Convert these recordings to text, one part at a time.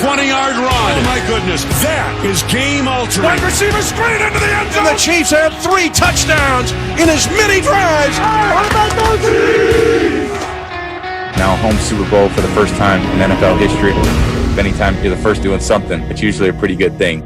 20-yard run. Oh, my goodness. That is game-altering. Wide receiver screen into the end zone. And the Chiefs have 3 touchdowns in as many drives. How about those Chiefs? Now home Super Bowl for the first time in NFL history. Anytime you're the first doing something, it's usually a pretty good thing.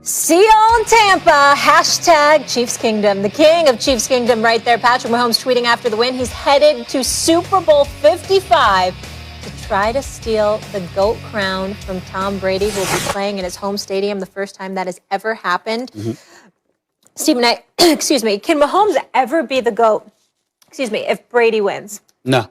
See y'all in Tampa. Hashtag Chiefs Kingdom. The king of Chiefs Kingdom right there. Patrick Mahomes tweeting after the win. He's headed to Super Bowl 55 to try to steal the GOAT crown from Tom Brady, who will be playing in his home stadium, the first time that has ever happened. Stephen, excuse me, can Mahomes ever be the GOAT, if Brady wins? No,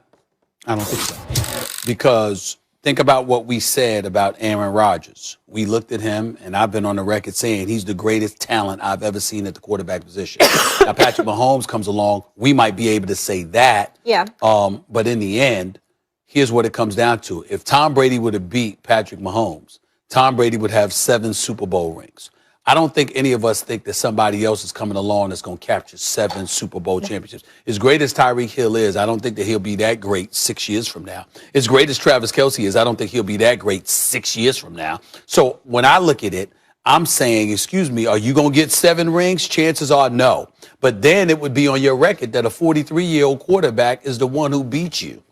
I don't think so. Because think about what we said about Aaron Rodgers. We looked at him, and I've been on the record saying he's the greatest talent I've ever seen at the quarterback position. Now, Patrick Mahomes comes along. We might be able to say that. Yeah. But in the end, here's what it comes down to. If Tom Brady would have beat Patrick Mahomes, Tom Brady would have 7 Super Bowl rings. I don't think any of us think that somebody else is coming along that's going to capture 7 Super Bowl championships. As great as Tyreek Hill is, I don't think that he'll be that great 6 years from now. As great as Travis Kelce is, I don't think he'll be that great 6 years from now. So when I look at it, I'm saying, excuse me, are you going to get 7 rings? Chances are no. But then it would be on your record that a 43-year-old quarterback is the one who beat you.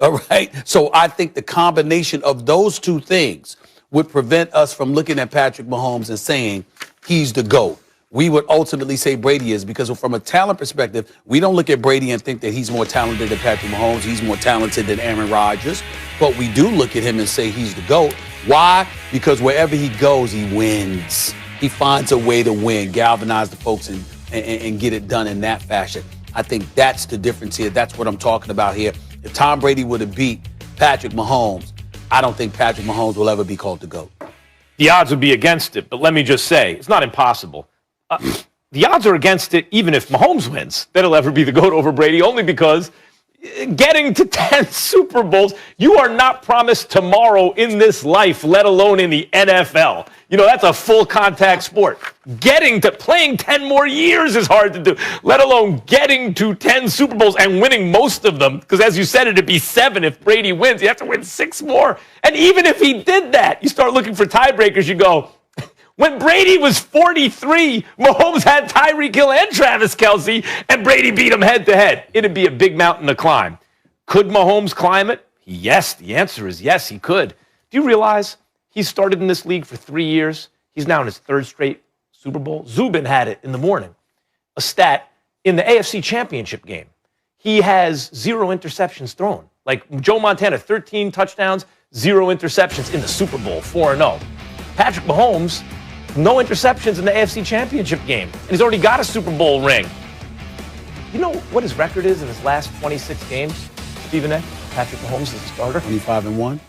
All right? So I think the combination of those two things would prevent us from looking at Patrick Mahomes and saying he's the GOAT. We would ultimately say Brady is, because from a talent perspective, we don't look at Brady and think that he's more talented than Patrick Mahomes. He's more talented than Aaron Rodgers. But we do look at him and say he's the GOAT. Why? Because wherever he goes, he wins. He finds a way to win, galvanize the folks, and get it done in that fashion. I think that's the difference here. That's what I'm talking about here. If Tom Brady would have beat Patrick Mahomes, I don't think Patrick Mahomes will ever be called the GOAT. The odds would be against it, but let me just say, it's not impossible. The odds are against it even if Mahomes wins, that he'll ever be the GOAT over Brady, only because getting to 10 Super Bowls, you are not promised tomorrow in this life, let alone in the NFL. You know, that's a full contact sport. Getting to playing 10 more years is hard to do, let alone getting to 10 Super Bowls and winning most of them. Because as you said, it'd be 7 if Brady wins. You have to win 6 more. And even if he did that, you start looking for tiebreakers, you go, when Brady was 43, Mahomes had Tyreek Hill and Travis Kelce, and Brady beat him head-to-head. It'd be a big mountain to climb. Could Mahomes climb it? Yes, the answer is yes, he could. Do you realize he started in this league for 3 years? He's now in his 3rd straight Super Bowl. Zubin had it in the morning, a stat in the AFC Championship game. He has 0 interceptions thrown. Like Joe Montana, 13 touchdowns, 0 interceptions in the Super Bowl, 4-0. Patrick Mahomes, no interceptions in the AFC Championship game. And he's already got a Super Bowl ring. You know what his record is in his last 26 games, Stephen A? Patrick Mahomes is a starter. 25-1.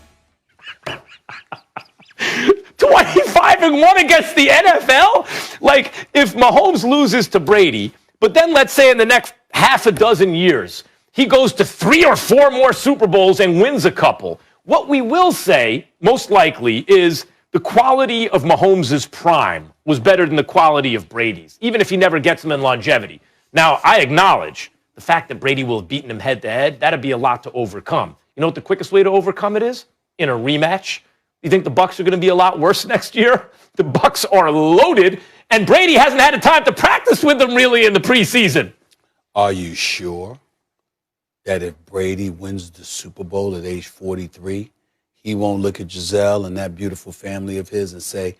25-1 against the NFL? Like, if Mahomes loses to Brady, but then let's say in the next half a dozen years, he goes to 3 or 4 more Super Bowls and wins a couple. What we will say, most likely, is the quality of Mahomes' prime was better than the quality of Brady's, even if he never gets him in longevity. Now, I acknowledge the fact that Brady will have beaten him head-to-head, that'd be a lot to overcome. You know what the quickest way to overcome it is? In a rematch. You think the Bucs are going to be a lot worse next year? The Bucs are loaded, and Brady hasn't had a time to practice with them really in the preseason. Are you sure that if Brady wins the Super Bowl at age 43, he won't look at Giselle and that beautiful family of his and say,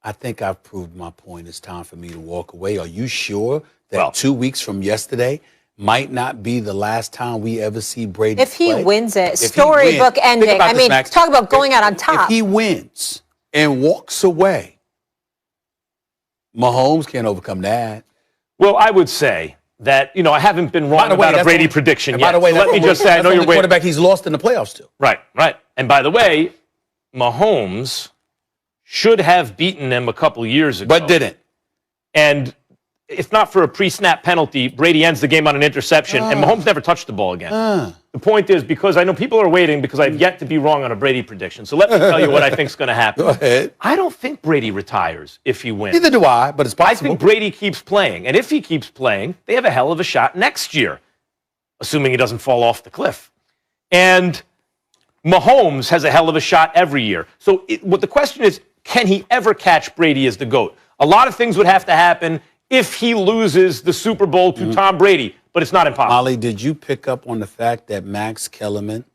I think I've proved my point. It's time for me to walk away. Are you sure that 2 weeks from yesterday might not be the last time we ever see Brady If he play? wins it, storybook ending. I mean, Max. talk about going out on top. If he wins and walks away, Mahomes can't overcome that. Well, I would say that, you know, I haven't been wrong about a Brady prediction yet. By the way, so let me just say, I know you're waiting. Quarterback he's lost in the playoffs to. Right. And by the way, Mahomes should have beaten them a couple years ago. But didn't. And if not for a pre-snap penalty, Brady ends the game on an interception, and Mahomes never touched the ball again. The point is, because I know people are waiting because I've yet to be wrong on a Brady prediction. So let me tell you what I think is going to happen. Go ahead. I don't think Brady retires if he wins. Neither do I, but it's possible. I think Brady keeps playing. And if he keeps playing, they have a hell of a shot next year, assuming he doesn't fall off the cliff. And Mahomes has a hell of a shot every year. So what the question is, can he ever catch Brady as the GOAT? A lot of things would have to happen if he loses the Super Bowl to Tom Brady, but it's not impossible. Molly, did you pick up on the fact that Max Kellerman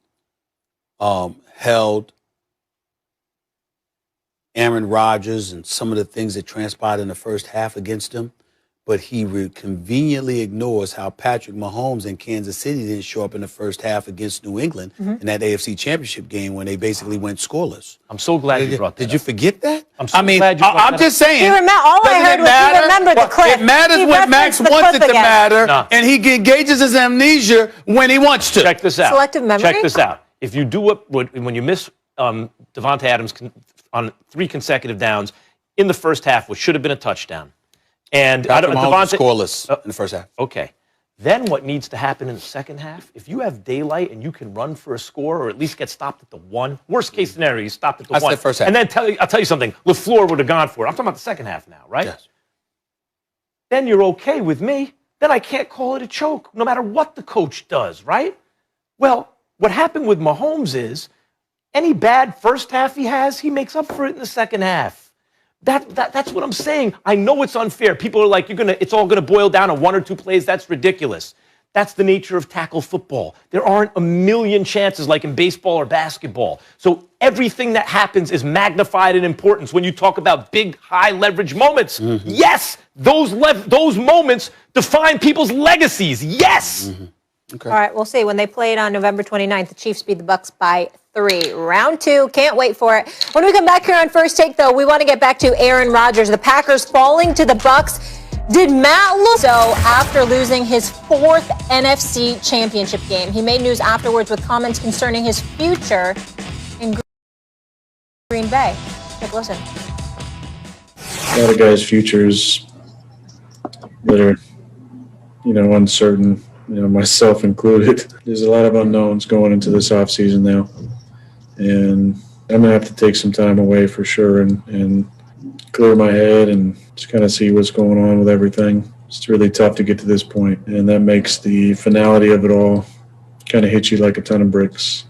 held Aaron Rodgers and some of the things that transpired in the first half against him? But he conveniently ignores how Patrick Mahomes in Kansas City didn't show up in the first half against New England in that AFC Championship game when they basically went scoreless. I'm so glad you brought that Did you forget that? I'm so glad you brought I'm that just up. saying. All I heard was he remembered the clip. It matters He when Max referenced the wants clip it to again. matter, No. and he engages his amnesia when he wants to. Check this out. Selective memory? Check this out. If you do when you miss Devontae Adams on 3 consecutive downs in the first half, which should have been a touchdown, and Patrick Mahomes was scoreless in the first half. Okay. Then what needs to happen in the second half, if you have daylight and you can run for a score or at least get stopped at the 1, worst case scenario, you stopped at the 1. That's the first half. And then I'll tell you something, LaFleur would have gone for it. I'm talking about the second half now, right? Yes. Then you're okay with me. Then I can't call it a choke, no matter what the coach does, right? Well, what happened with Mahomes is any bad first half he has, he makes up for it in the second half. That's what I'm saying. I know it's unfair. People are like, it's all gonna boil down to 1 or 2 plays. That's ridiculous. That's the nature of tackle football. There aren't a million chances like in baseball or basketball. So everything that happens is magnified in importance when you talk about big, high leverage moments. Yes, those moments define people's legacies. Yes. Okay. All right, we'll see. When they played on November 29th, the Chiefs beat the Bucs by 3. Round 2, can't wait for it. When we come back here on First Take, though, we want to get back to Aaron Rodgers. The Packers falling to the Bucs. Did Matt look so after losing his 4th NFC Championship game? He made news afterwards with comments concerning his future in Green Bay. Take a listen. A lot of guys' futures that are, uncertain, myself included. There's a lot of unknowns going into this offseason now. And I'm going to have to take some time away for sure and clear my head and just kind of see what's going on with everything. It's really tough to get to this point, and that makes the finality of it all kind of hit you like a ton of bricks.